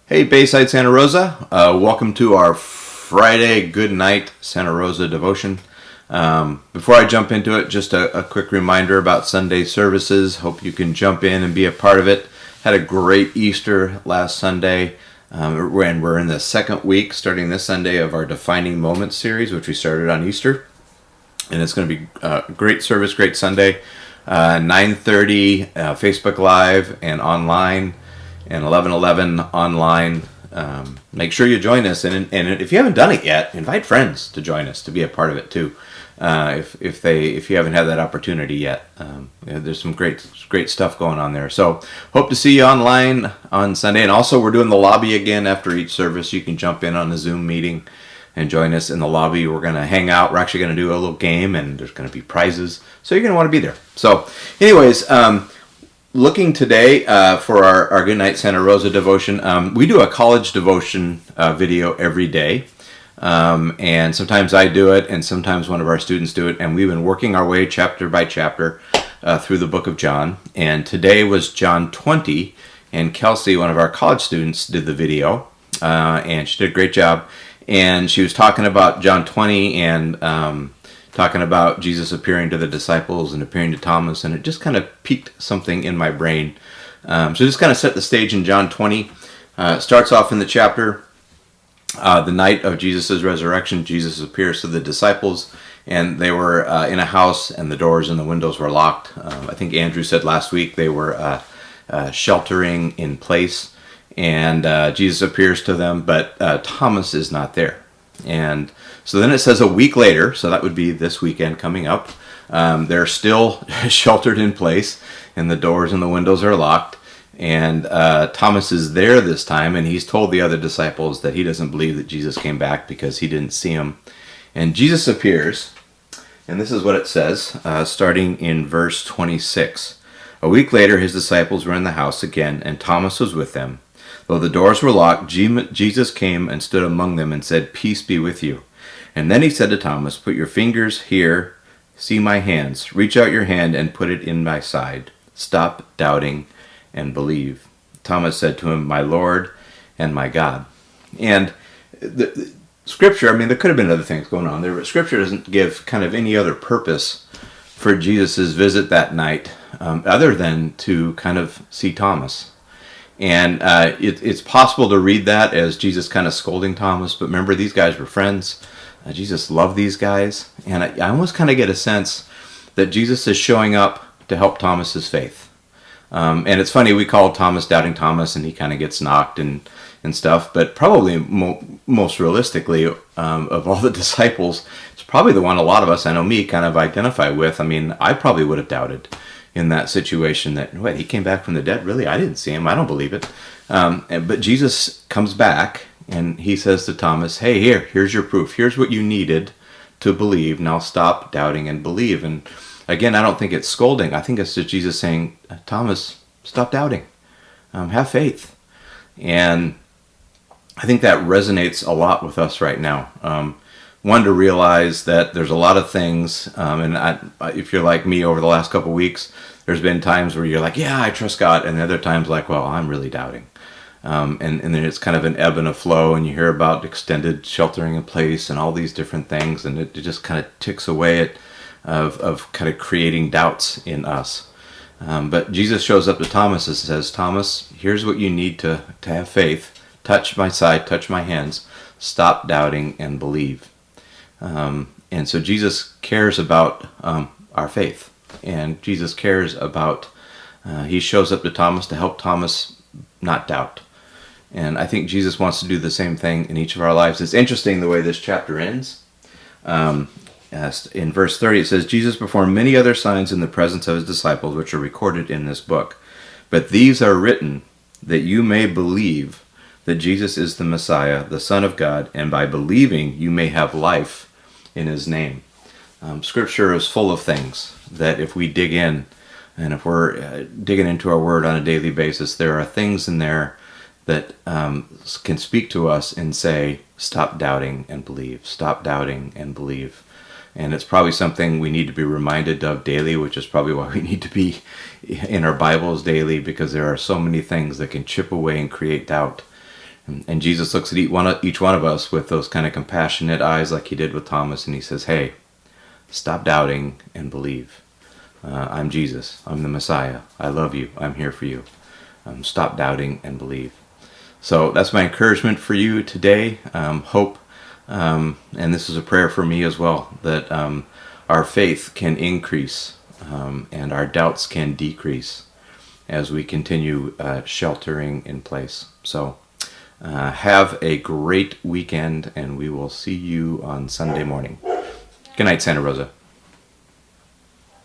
Hey, Bayside Santa Rosa. Welcome to our Friday Good Night Santa Rosa devotion. Before I jump into it, just a quick reminder about Sunday services. Hope you can jump in and be a part of it. Had a great Easter last Sunday. And we're in the second week, starting this Sunday, of our Defining Moments series, which we started on Easter. And it's going to be a great service, great Sunday. 9:30 Facebook Live and online, and 11:11 online. Make sure you join us, and if you haven't done it yet, invite friends to join us to be a part of it too. If you haven't had that opportunity yet, there's some great stuff going on there. So hope to see you online on Sunday, and also we're doing the lobby again after each service. You can jump in on a Zoom meeting and join us in the lobby. We're going to hang out. We're actually going to do a little game, and there's going to be prizes, so you're going to want to be there. So, anyways. Looking today for our Good Night Santa Rosa devotion. We do a college devotion video every day. And sometimes I do it, and sometimes one of our students do it. And we've been working our way chapter by chapter through the book of John. And today was John 20. And Kelsey, one of our college students, did the video. And she did a great job. And she was talking about John 20 and talking about Jesus appearing to the disciples and appearing to Thomas, and it just kind of piqued something in my brain. So just kind of set the stage in John 20. It starts off in the chapter, the night of Jesus' resurrection. Jesus appears to the disciples, and they were in a house, and the doors and the windows were locked. I think Andrew said last week they were sheltering in place, and Jesus appears to them, but Thomas is not there. And so then it says a week later, so that would be this weekend coming up, they're still sheltered in place, and the doors and the windows are locked, and Thomas is there this time, and he's told the other disciples that he doesn't believe that Jesus came back because he didn't see him. And Jesus appears, and this is what it says, starting in verse 26. A week later, his disciples were in the house again, and Thomas was with them. Though the doors were locked, Jesus came and stood among them and said, "Peace be with you." And then he said to Thomas, "Put your fingers here, see my hands. Reach out your hand and put it in my side. Stop doubting and believe." Thomas said to him, "My Lord and my God." And the Scripture, I mean, there could have been other things going on there, but Scripture doesn't give kind of any other purpose for Jesus' visit that night other than to kind of see Thomas. And it's possible to read that as Jesus kind of scolding Thomas, but remember, these guys were friends. Jesus loved these guys, and I almost kind of get a sense that Jesus is showing up to help Thomas's faith. And it's funny, we call Thomas Doubting Thomas, and he kind of gets knocked and stuff, but probably most realistically, of all the disciples, it's probably the one a lot of us, I know me, kind of identify with. I mean, I probably would have doubted in that situation that, wait, he came back from the dead? Really? I didn't see him. I don't believe it. But Jesus comes back, and he says to Thomas, "Hey, here's your proof. Here's what you needed to believe. Now stop doubting and believe." And again, I don't think it's scolding. I think it's just Jesus saying, "Thomas, stop doubting. Have faith." And I think that resonates a lot with us right now. One, to realize that there's a lot of things, and if you're like me over the last couple of weeks, there's been times where you're like, yeah, I trust God, and other times like, well, I'm really doubting. And then it's kind of an ebb and a flow, and you hear about extended sheltering in place and all these different things, and it just kind of ticks away at of kind of creating doubts in us. But Jesus shows up to Thomas and says, "Thomas, here's what you need to have faith. Touch my side, touch my hands. Stop doubting and believe." And so Jesus cares about our faith, and Jesus cares about, he shows up to Thomas to help Thomas not doubt. And I think Jesus wants to do the same thing in each of our lives. It's interesting the way this chapter ends. In verse 30 it says, "Jesus performed many other signs in the presence of his disciples, which are recorded in this book. But these are written that you may believe that Jesus is the Messiah, the Son of God, and by believing you may have life in his name." Scripture is full of things that if we dig in, and if we're digging into our word on a daily basis, there are things in there that can speak to us and say, stop doubting and believe. Stop doubting and believe. And it's probably something we need to be reminded of daily, which is probably why we need to be in our Bibles daily, because there are so many things that can chip away and create doubt. And Jesus looks at each one of us with those kind of compassionate eyes like he did with Thomas, and he says, hey, stop doubting and believe. I'm Jesus. I'm the Messiah. I love you. I'm here for you. Stop doubting and believe. So that's my encouragement for you today. Hope, and this is a prayer for me as well, that our faith can increase and our doubts can decrease as we continue sheltering in place. So have a great weekend, and we will see you on Sunday morning. Good night, Santa Rosa.